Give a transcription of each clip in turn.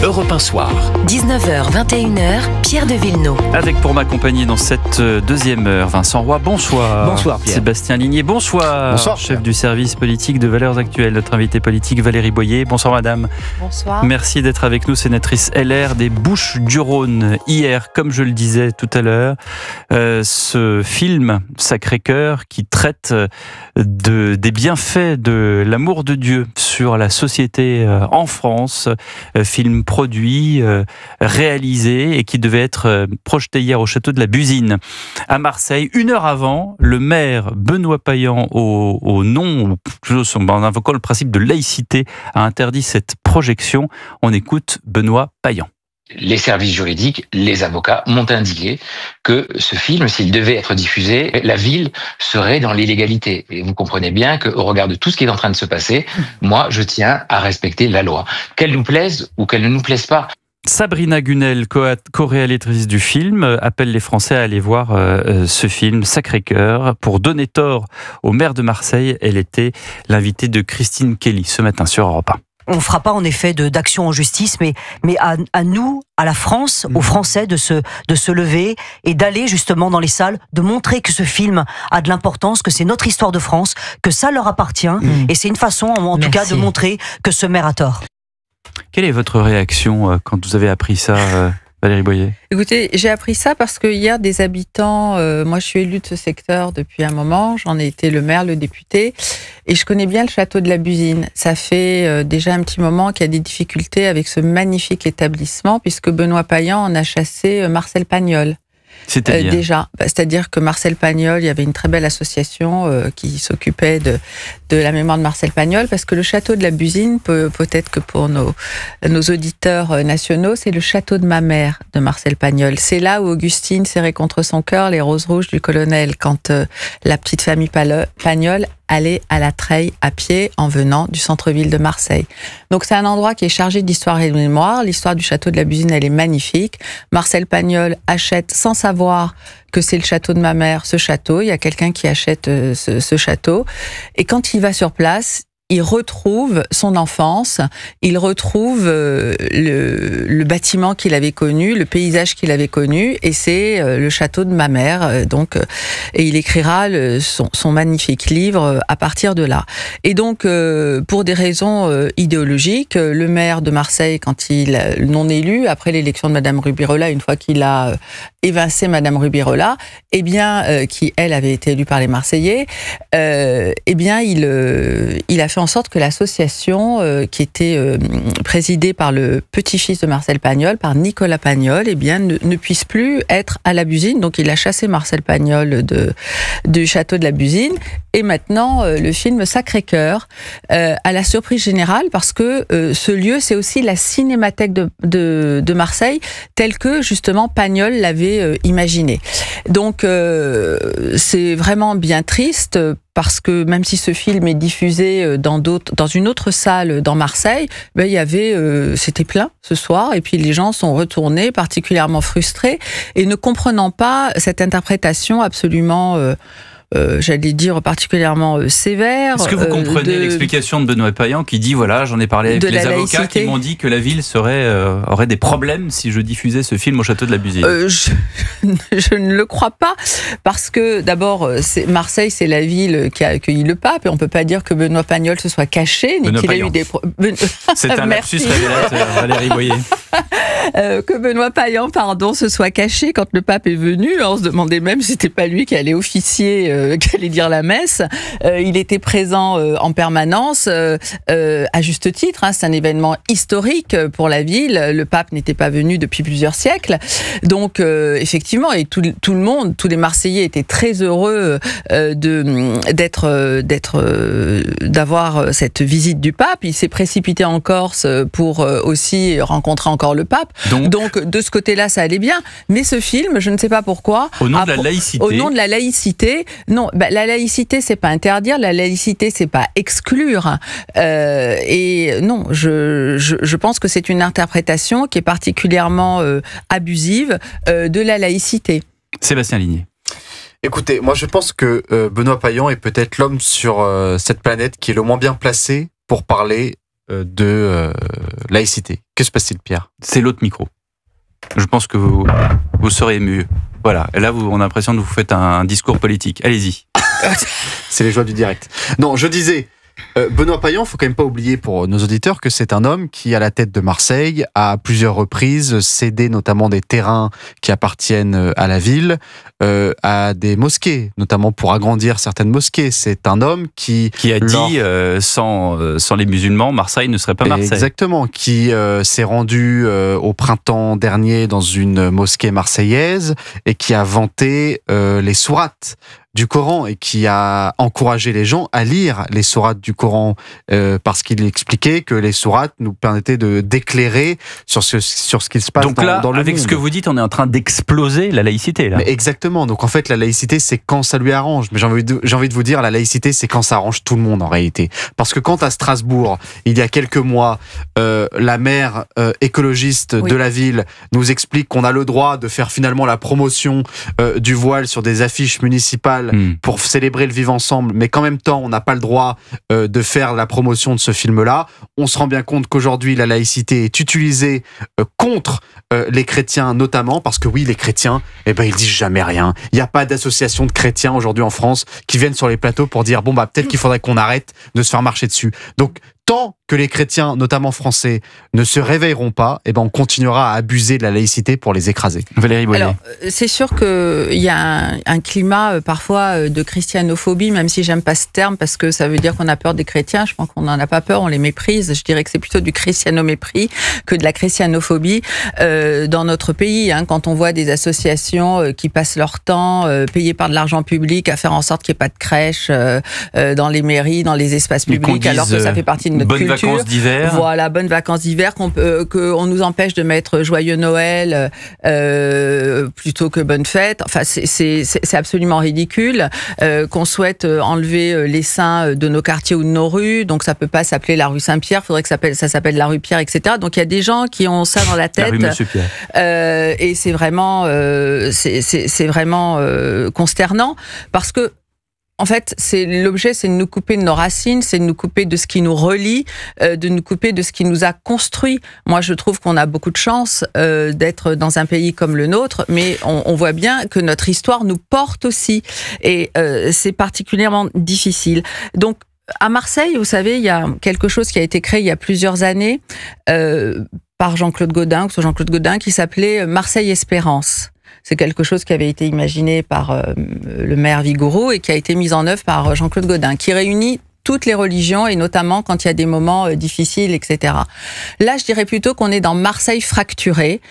Europe 1 Soir. 19h, 21h, Pierre de Villeneuve. Avec pour m'accompagner dans cette deuxième heure, Vincent Roy, bonsoir. Bonsoir Pierre. Sébastien Ligné, bonsoir. Bonsoir. Chef du service politique de Valeurs Actuelles. Notre invité politique Valérie Boyer, bonsoir madame. Bonsoir. Merci d'être avec nous, sénatrice LR des Bouches-du-Rhône. Hier, comme je le disais tout à l'heure, ce film Sacré-Cœur qui traite des bienfaits de l'amour de Dieu sur la société en France, film produit, réalisé et qui devait être projeté hier au château de la Busine à Marseille. Une heure avant, le maire Benoît Payan, au nom, en invoquant le principe de laïcité, a interdit cette projection. On écoute Benoît Payan. Les services juridiques, les avocats m'ont indiqué que ce film, s'il devait être diffusé, la ville serait dans l'illégalité. Et vous comprenez bien qu'au regard de tout ce qui est en train de se passer, moi, je tiens à respecter la loi. Qu'elle nous plaise ou qu'elle ne nous plaise pas. Sabrina Gunel, co-réalisatrice du film, appelle les Français à aller voir ce film Sacré-Cœur. Pour donner tort au maire de Marseille, elle était l'invitée de Christine Kelly ce matin sur Europe 1. On ne fera pas en effet d'action en justice, mais à nous, à la France, aux Français de se lever et d'aller justement dans les salles, de montrer que ce film a de l'importance, que c'est notre histoire de France, que ça leur appartient. Et c'est une façon, en tout cas, de montrer que ce maire a tort. Quelle est votre réaction quand vous avez appris ça, Valérie Boyer? Écoutez, j'ai appris ça parce que hier, des habitants, moi je suis élue de ce secteur depuis un moment, j'en ai été le maire, le député, et je connais bien le château de la Busine. Ça fait déjà un petit moment qu'il y a des difficultés avec ce magnifique établissement, puisque Benoît Payan en a chassé Marcel Pagnol. C'est-à-dire C'est-à-dire que Marcel Pagnol, il y avait une très belle association qui s'occupait de la mémoire de Marcel Pagnol, parce que le château de la Busine, peut-être que pour nos auditeurs nationaux, c'est le château de ma mère de Marcel Pagnol. C'est là où Augustine serrait contre son cœur les roses rouges du colonel, quand la petite famille Pagnol allait à la treille à pied en venant du centre-ville de Marseille. Donc c'est un endroit qui est chargé d'histoire et de mémoire. L'histoire du château de la Busine, elle est magnifique. Marcel Pagnol achète sans savoir que c'est le château de ma mère, ce château. Il y a quelqu'un qui achète ce château. Et quand il va sur place, il retrouve son enfance, il retrouve le bâtiment qu'il avait connu, le paysage qu'il avait connu, et c'est le château de ma mère. Et il écrira son magnifique livre à partir de là. Et donc, pour des raisons idéologiques, le maire de Marseille, quand non élu, après l'élection de Madame Rubirola, une fois qu'il a évincé Madame Rubirola, qui elle avait été élue par les Marseillais, il a fait en sorte que l'association qui était présidée par le petit-fils de Marcel Pagnol, par Nicolas Pagnol, ne puisse plus être à la Busine. Donc il a chassé Marcel Pagnol du château de la Busine. Et maintenant, le film Sacré-Cœur, à la surprise générale, parce que ce lieu, c'est aussi la cinémathèque de Marseille, telle que justement Pagnol l'avait imaginé. Donc c'est vraiment bien triste, parce que même si ce film est diffusé dans une autre salle dans Marseille, c'était plein ce soir, et puis les gens sont retournés particulièrement frustrés et ne comprenant pas cette interprétation absolument j'allais dire particulièrement sévère. Est-ce que vous comprenez l'explication de Benoît Payan qui dit, voilà, j'en ai parlé avec les avocats qui m'ont dit que la ville aurait des problèmes si je diffusais ce film au château de la Busine? Je ne le crois pas, parce que d'abord, Marseille, c'est la ville qui a accueilli le pape, et on ne peut pas dire que Benoît Pagnol se soit caché, ni qu'il a eu des problèmes. C'est un lapsus révélateur, Valérie Boyer. Que Benoît Payan, se soit caché quand le pape est venu. On se demandait même si c'était pas lui qui allait officier, qui allait dire la messe. Il était présent en permanence, à juste titre. C'est un événement historique pour la ville. Le pape n'était pas venu depuis plusieurs siècles. Donc, effectivement, et tout le monde, tous les Marseillais étaient très heureux d'avoir cette visite du pape. Il s'est précipité en Corse pour aussi rencontrer encore le pape. Donc, de ce côté-là, ça allait bien. Mais ce film, je ne sais pas pourquoi. Au nom de la laïcité. Au nom de la laïcité. Non, la laïcité, c'est pas interdire. La laïcité, c'est pas exclure. Et non, je pense que c'est une interprétation qui est particulièrement abusive de la laïcité. Sébastien Ligné. Écoutez, moi je pense que Benoît Payan est peut-être l'homme sur cette planète qui est le moins bien placé pour parler de laïcité. Que se passe-t-il, Pierre ? C'est l'autre micro. Je pense que vous saurez mieux. Voilà. Et là, on a l'impression que vous faites un discours politique. Allez-y. C'est les joies du direct. Non, je disais, Benoît Payan, il ne faut quand même pas oublier pour nos auditeurs que c'est un homme qui, à la tête de Marseille, a à plusieurs reprises cédé notamment des terrains qui appartiennent à la ville, à des mosquées, notamment pour agrandir certaines mosquées. C'est un homme qui a dit sans les musulmans, Marseille ne serait pas Marseille. Exactement, qui s'est rendu au printemps dernier dans une mosquée marseillaise et qui a vanté les sourates du Coran et qui a encouragé les gens à lire les sourates du Coran parce qu'il expliquait que les sourates nous permettaient d'éclairer sur ce qui se passe dans le monde. Donc là, avec ce que vous dites, on est en train d'exploser la laïcité. Là. Mais exactement. Donc en fait, la laïcité, c'est quand ça lui arrange. Mais j'ai envie de vous dire, la laïcité, c'est quand ça arrange tout le monde en réalité. Parce que quand à Strasbourg, il y a quelques mois, la maire écologiste de la ville nous explique qu'on a le droit de faire finalement la promotion du voile sur des affiches municipales pour célébrer le vivre ensemble, mais qu'en même temps, on n'a pas le droit de faire la promotion de ce film-là. On se rend bien compte qu'aujourd'hui, la laïcité est utilisée contre les chrétiens, notamment parce que oui, les chrétiens, ils disent jamais rien. Il n'y a pas d'association de chrétiens aujourd'hui en France qui viennent sur les plateaux pour dire peut-être qu'il faudrait qu'on arrête de se faire marcher dessus. Donc, tant que les chrétiens, notamment français, ne se réveilleront pas, on continuera à abuser de la laïcité pour les écraser. Valérie Boyer. Alors, c'est sûr qu'il y a un climat parfois de christianophobie, même si j'aime pas ce terme, parce que ça veut dire qu'on a peur des chrétiens. Je pense qu'on n'en a pas peur, on les méprise. Je dirais que c'est plutôt du christianomépris que de la christianophobie dans notre pays. Quand on voit des associations qui passent leur temps, payées par de l'argent public, à faire en sorte qu'il n'y ait pas de crèche dans les mairies, dans les espaces publics, alors que ça fait partie de notre culture. Bonnes vacances d'hiver. Voilà, bonnes vacances d'hiver, qu'on nous empêche de mettre Joyeux Noël plutôt que Bonne Fête. Enfin, c'est absolument ridicule. Qu'on souhaite enlever les saints de nos quartiers ou de nos rues, donc ça peut pas s'appeler la rue Saint-Pierre, faudrait que ça s'appelle la rue Pierre, etc. Donc il y a des gens qui ont ça dans la tête. La rue Monsieur Pierre. Et c'est vraiment consternant parce que en fait, l'objet, c'est de nous couper de nos racines, c'est de nous couper de ce qui nous relie, de nous couper de ce qui nous a construit. Moi, je trouve qu'on a beaucoup de chance d'être dans un pays comme le nôtre, mais on voit bien que notre histoire nous porte aussi. Et c'est particulièrement difficile. Donc, à Marseille, vous savez, il y a quelque chose qui a été créé il y a plusieurs années par Jean-Claude Gaudin, qui s'appelait Marseille Espérance. C'est quelque chose qui avait été imaginé par le maire Vigouroux et qui a été mis en œuvre par Jean-Claude Gaudin, qui réunit toutes les religions et notamment quand il y a des moments difficiles, etc. Là, je dirais plutôt qu'on est dans Marseille fracturée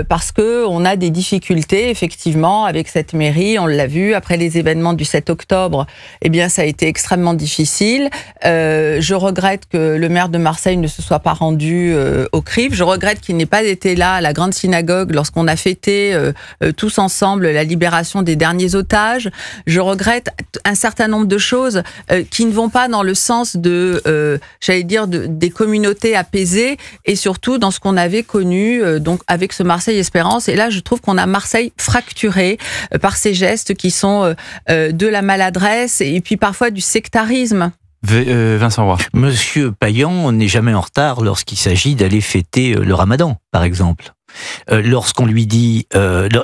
parce que on a des difficultés effectivement avec cette mairie. On l'a vu après les événements du 7 octobre. Ça a été extrêmement difficile. Je regrette que le maire de Marseille ne se soit pas rendu au CRIF. Je regrette qu'il n'ait pas été là à la grande synagogue lorsqu'on a fêté tous ensemble la libération des derniers otages. Je regrette un certain nombre de choses qui ne vont pas dans le sens de, des communautés apaisées et surtout dans ce qu'on avait connu donc avec ce Marseille Espérance. Et là, je trouve qu'on a Marseille fracturé par ces gestes qui sont de la maladresse et puis parfois du sectarisme. Vincent Roy. Monsieur Payan n'est jamais en retard lorsqu'il s'agit d'aller fêter le Ramadan, par exemple. Lorsqu'on lui dit,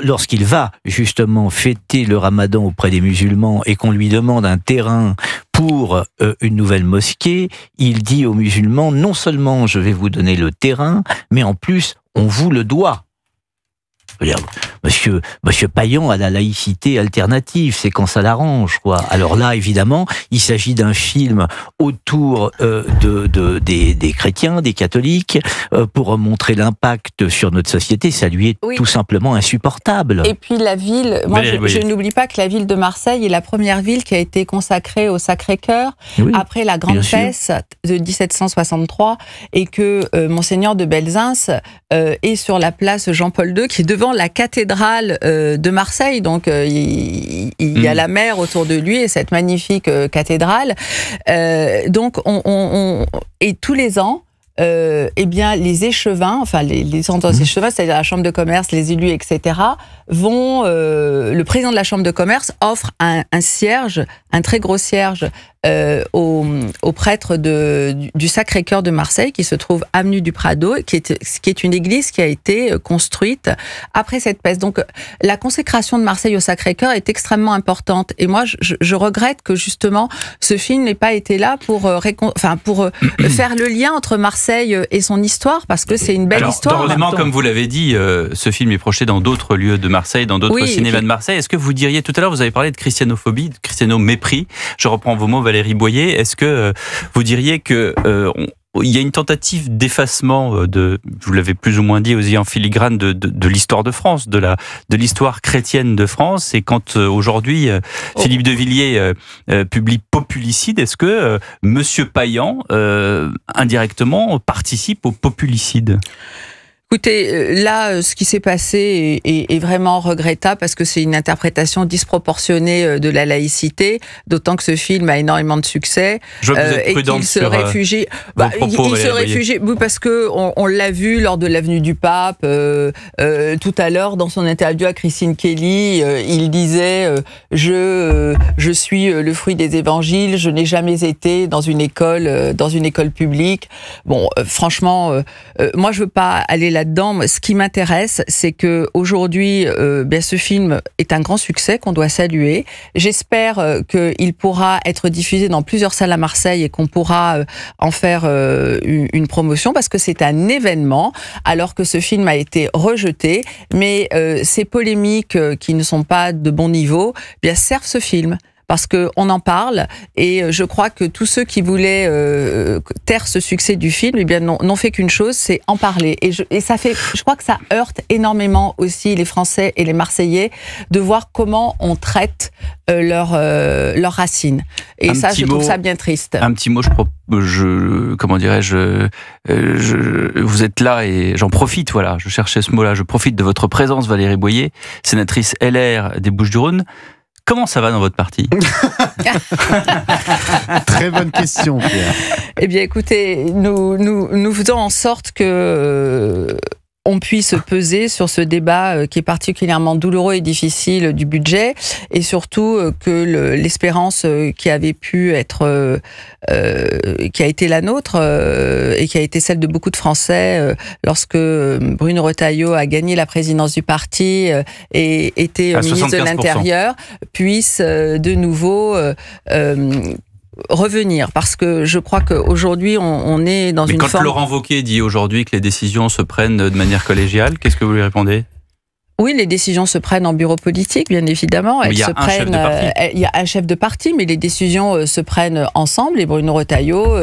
lorsqu'il va justement fêter le Ramadan auprès des musulmans et qu'on lui demande un terrain pour une nouvelle mosquée, il dit aux musulmans, non seulement je vais vous donner le terrain, mais en plus on vous le doit. Monsieur Payan a la laïcité alternative, c'est quand ça l'arrange, quoi. Alors là, évidemment, il s'agit d'un film autour des chrétiens, des catholiques, pour montrer l'impact sur notre société. Ça lui est tout simplement insupportable. Et puis la ville, moi je n'oublie pas que la ville de Marseille est la première ville qui a été consacrée au Sacré-Cœur après la Grande Peste de 1763 et que Monseigneur de Belzunce est sur la place Jean-Paul II qui est devant la cathédrale de Marseille, donc il y a la mer autour de lui et cette magnifique cathédrale. Donc et tous les ans, les échevins, enfin les échevins, c'est-à-dire la chambre de commerce, les élus, etc., vont. Le président de la chambre de commerce offre un cierge, un très gros cierge au prêtre du Sacré-Cœur de Marseille, qui se trouve avenue du Prado, qui est une église qui a été construite après cette peste. Donc la consécration de Marseille au Sacré-Cœur est extrêmement importante. Et moi, je regrette que justement ce film n'ait pas été là pour faire le lien entre Marseille et son histoire, parce que c'est une belle histoire. Heureusement, comme vous l'avez dit, ce film est projeté dans d'autres lieux de Marseille, dans d'autres cinémas de Marseille. Est-ce que vous diriez, tout à l'heure, vous avez parlé de christianophobie, de christiano-mépris. Je reprends vos mots, Valérie Boyer. Est-ce que vous diriez que il y a une tentative d'effacement vous l'avez plus ou moins dit aussi en filigrane, de l'histoire de France, de l'histoire chrétienne de France. Et quand aujourd'hui Philippe de Villiers publie Populicide, est-ce que Monsieur Payan indirectement participe au populicide ? Écoutez, là, ce qui s'est passé est vraiment regrettable, parce que c'est une interprétation disproportionnée de la laïcité, d'autant que ce film a énormément de succès. Je vois que vous êtes prudente et qu'il se réfugie. Il se réfugie, oui, parce que on l'a vu lors de l'avenue du Pape tout à l'heure dans son interview à Christine Kelly. Il disait je suis le fruit des évangiles. Je n'ai jamais été dans une école publique. Bon, franchement, moi je veux pas aller là-dedans. Ce qui m'intéresse, c'est que aujourd'hui, ce film est un grand succès qu'on doit saluer. J'espère qu'il pourra être diffusé dans plusieurs salles à Marseille et qu'on pourra en faire une promotion, parce que c'est un événement, alors que ce film a été rejeté. Mais ces polémiques qui ne sont pas de bon niveau, servent ce film. Parce qu'on en parle, et je crois que tous ceux qui voulaient taire ce succès du film, n'ont fait qu'une chose, c'est en parler. Et ça fait, je crois que ça heurte énormément aussi les Français et les Marseillais de voir comment on traite leurs racines. Et je trouve ça bien triste. Un petit mot, comment dirais-je, vous êtes là et j'en profite, voilà, je cherchais ce mot-là, je profite de votre présence, Valérie Boyer, sénatrice LR des Bouches-du-Rhône. Comment ça va dans votre parti ? Très bonne question, Pierre. Eh bien, écoutez, nous faisons en sorte que on puisse peser sur ce débat qui est particulièrement douloureux et difficile du budget, et surtout que l'espérance qui avait pu être, qui a été la nôtre et qui a été celle de beaucoup de Français lorsque Bruno Retailleau a gagné la présidence du parti et était ministre de l'Intérieur, puisse de nouveau revenir, parce que je crois qu'aujourd'hui on est dans une forme... Mais quand Laurent Wauquiez dit aujourd'hui que les décisions se prennent de manière collégiale, qu'est-ce que vous lui répondez ? Oui, les décisions se prennent en bureau politique, bien évidemment. Il y a un chef de parti, mais les décisions se prennent ensemble. Et Bruno Retailleau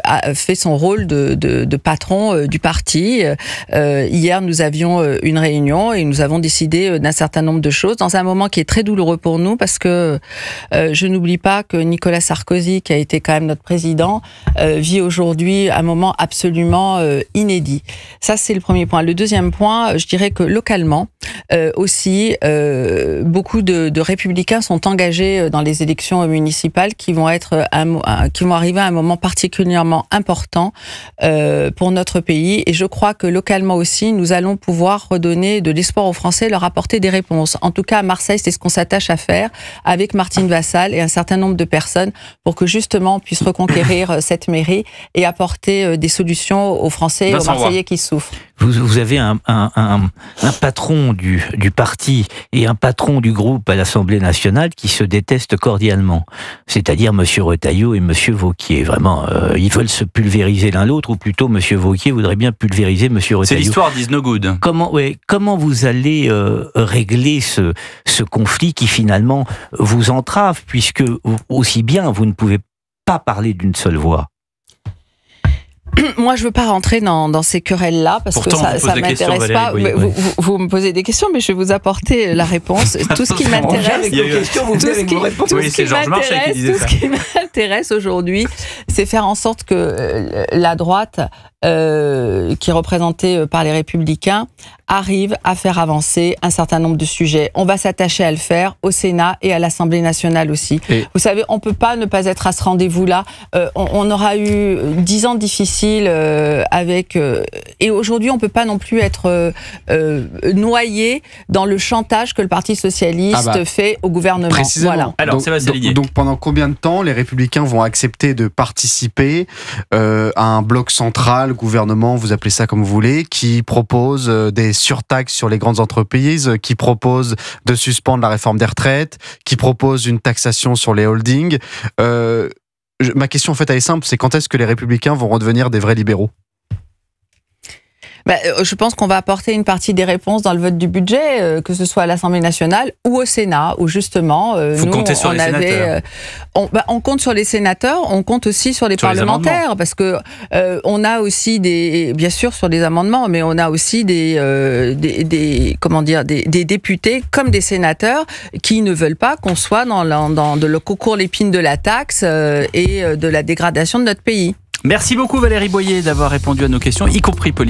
a fait son rôle de patron du parti. Hier, nous avions une réunion et nous avons décidé d'un certain nombre de choses dans un moment qui est très douloureux pour nous, parce que je n'oublie pas que Nicolas Sarkozy, qui a été quand même notre président, vit aujourd'hui un moment absolument inédit. Ça, c'est le premier point. Le deuxième point, je dirais que localement, aussi, beaucoup de républicains sont engagés dans les élections municipales qui vont arriver à un moment particulièrement important pour notre pays. Et je crois que localement aussi, nous allons pouvoir redonner de l'espoir aux Français, leur apporter des réponses. En tout cas, à Marseille, c'est ce qu'on s'attache à faire avec Martine Vassal et un certain nombre de personnes, pour que justement on puisse reconquérir cette mairie et apporter des solutions aux Français et aux Marseillais qui souffrent. Vous avez un patron du parti et un patron du groupe à l'Assemblée nationale qui se détestent cordialement. C'est-à-dire M. Retailleau et M. Wauquiez. Vraiment, ils veulent se pulvériser l'un l'autre, ou plutôt M. Wauquiez voudrait bien pulvériser M. Retailleau. C'est l'histoire d'Is No Good. Comment vous allez régler ce conflit qui finalement vous entrave, puisque aussi bien vous ne pouvez pas parler d'une seule voix? Moi, je veux pas rentrer dans ces querelles-là, parce pourtant, que ça m'intéresse pas. Vous me posez des questions, mais je vais vous apporter la réponse. Tout ce qui m'intéresse, tout ce qui m'intéresse aujourd'hui, c'est faire en sorte que la droite, qui est représentée par les Républicains, arrive à faire avancer un certain nombre de sujets. On va s'attacher à le faire au Sénat et à l'Assemblée nationale aussi. Vous savez, on peut pas ne pas être à ce rendez-vous-là. On aura eu 10 ans difficiles difficile avec... et aujourd'hui, on ne peut pas non plus être noyé dans le chantage que le Parti socialiste fait au gouvernement. Précisément. Voilà. Alors, donc pendant combien de temps les Républicains vont accepter de participer à un bloc central, gouvernement, vous appelez ça comme vous voulez, qui propose des surtaxes sur les grandes entreprises, qui propose de suspendre la réforme des retraites, qui propose une taxation sur les holdings. Ma question en fait elle est simple, c'est quand est-ce que les Républicains vont redevenir des vrais libéraux ? Je pense qu'on va apporter une partie des réponses dans le vote du budget, que ce soit à l'Assemblée nationale ou au Sénat, où justement, Vous comptez sur les sénateurs. On compte sur les sénateurs, on compte aussi sur les parlementaires, parce que on a aussi bien sûr sur les amendements, mais on a aussi des députés comme des sénateurs qui ne veulent pas qu'on soit dans le concours l'épine de la taxe et de la dégradation de notre pays. Merci beaucoup Valérie Boyer d'avoir répondu à nos questions, y compris politiques.